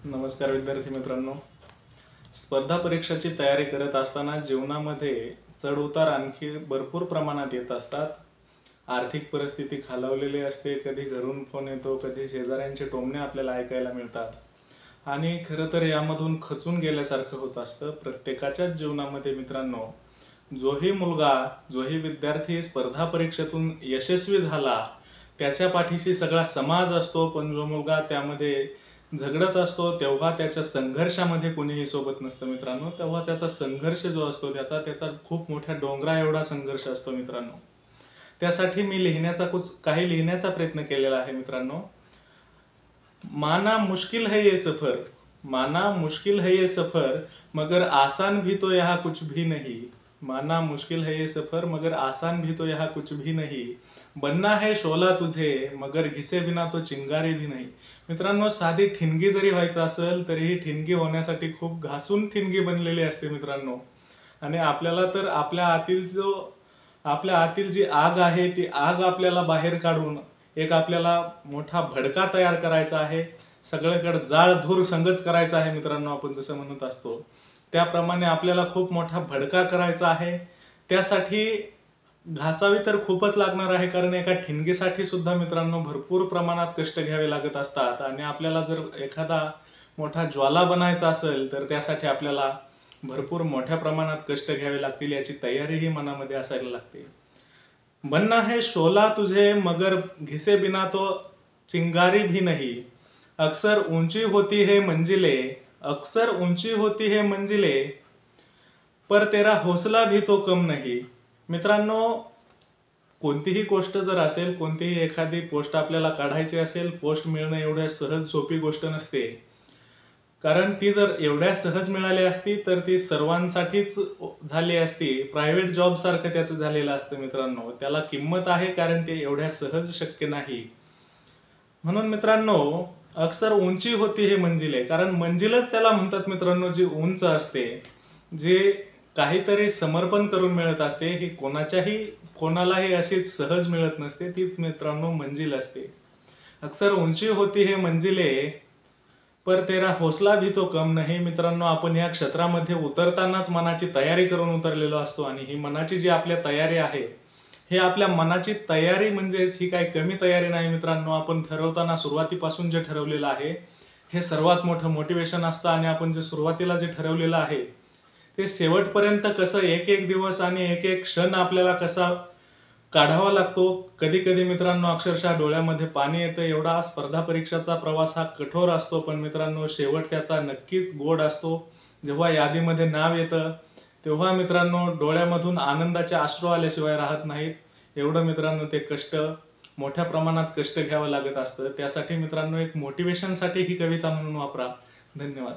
नमस्कार विद्यार्थी मित्रांनो. स्पर्धा परीक्षाची तयारी करत असताना जीवनामध्ये चढ उतार आणखी भरपूर प्रमाणात येत असतात. आर्थिक परिस्थिती खालावलेली असते, कधी घरून फोन येतो, कधी शेजाऱ्यांचे टोमणे आपल्याला ऐकायला मिळतात आणि खरं तर यामधून खचून गेल्यासारखं होत असतं प्रत्येकाच्याच जीवनामध्ये. मित्रांनो, जोही मुलगा, जोही विद्यार्थी स्पर्धा परीक्षेतून यशस्वी झाला त्याच्या पाठीशी सगळा समाज असतो, पण जो मुलगा त्यामध्ये झगडत असतो तेव्हा त्याच्या संघर्षामध्ये कोणीही सोबत नसतं मित्रांनो. तेव्हा त्याचा संघर्ष जो असतो त्याचा खूप मोठ्या डोंगरा एवढा संघर्ष असतो मित्रांनो. त्यासाठी मी काही लिहिण्याचा प्रयत्न केलेला आहे मित्रांनो. माना मुश्किल है ये सफर, माना मुश्किल है ये सफर, मगर आसान भी तो यहाँ कुछ भी नहीं. माना मुश्किल है ये सफर, मगर आसान भी तो यहाँ कुछ भी नहीं. बनना है शोला तुझे, मगर घिसे बिना तो चिंगारी भी नाही. मित्रांनो, साधी ठिणगी जरी व्हायचं असेल तरीही ठिणगी होण्यासाठी खूप घासून ठिणगी बनलेली असते मित्रांनो. आणि आपल्याला तर आपल्या आतील जी आग आहे ती आग आपल्याला बाहेर काढून एक आपल्याला मोठा भडका तयार करायचा आहे. सगळीकडे जाळ धूर संगच करायचा आहे मित्रांनो. आपण जसं म्हणत असतो त्याप्रमाणे आपल्याला खूप मोठा भडका करायचा आहे. त्यासाठी घासावी तर खूपच लागणार आहे, कारण एका ठिणगीसाठी सुद्धा मित्रांनो भरपूर प्रमाणात कष्ट घ्यावे लागत असतात. आणि आपल्याला जर एखादा मोठा ज्वाला बनायचा असेल तर त्यासाठी आपल्याला भरपूर मोठ्या प्रमाणात कष्ट घ्यावे लागतील, याची तयारी ही मनामध्ये असायला लागते. बनना है शोला तुझे, मगर घिसे बिना तो चिंगारी भी नहीं. अक्सर ऊंची होती है मंजिले, अक्सर ऊंची होती है मंजिले, पर तेरा हौसला भी तो कम नहीं. मित्रांनो, कोणतीही गोष्ट जर असेल, कोणतीही एखादी पोस्ट आपल्याला काढायची असेल, पोस्ट मिळणं एवढ्या सहज सोपी गोष्ट नसते. कारण ती जर एवढ्या सहज मिळाली असती तर ती सर्वांसाठीच झाली असती. प्रायव्हेट जॉब सारखं त्याचं झालेलं असतं मित्रांनो. त्याला किंमत आहे कारण ते एवढ्या सहज शक्य नाही. म्हणून मित्रांनो, अक्सर उंची होती हे मंजिले, कारण मंजिलच त्याला म्हणतात मित्रांनो, जी उंच असते, जे काहीतरी समर्पण करून मिळत असते, ही कोणालाही अशीच सहज मिळत नसते. तीच मित्रांनो मंजिल असते. अक्सर ऊंची होती है मंजिले, पर तेरा हौसला भी तो कम नहीं. मित्रांनो, आपण या क्षेत्रामध्ये उतरतानाच मनाची तयारी करून उतरलेलो असतो. आणि ही मनाची जी आपल्या तयारी आहे, हे आपल्या मनाची तयारी म्हणजेच ही काही कमी तयारी नाही मित्रांनो. आपण ठरवताना सुरुवातीपासून जे ठरवलेलं आहे हे सर्वात मोठं मोटिवेशन असतं. आणि आपण जे सुरुवातीला जे ठरवलेलं आहे ते शेवटपर्यंत कसं एक एक दिवस आणि एक एक क्षण आपल्याला कसा काढावा लागतो. कधी कधी मित्रांनो अक्षरशः डोळ्यामध्ये पाणी येतं. एवढा स्पर्धा परीक्षाचा प्रवास हा कठोर असतो, पण मित्रांनो शेवट त्याचा नक्कीच गोड असतो. जेव्हा यादीमध्ये नाव येतं तेव्हा मित्रांनो डोळ्यामधून आनंदाचे अश्रू आल्याशिवाय राहत नाहीत. एवढं मित्रांनो ते मोठ्या प्रमाणात कष्ट घ्यावं लागत असतं. त्यासाठी मित्रांनो एक मोटिवेशनसाठी ही कविता म्हणून वापरा. धन्यवाद.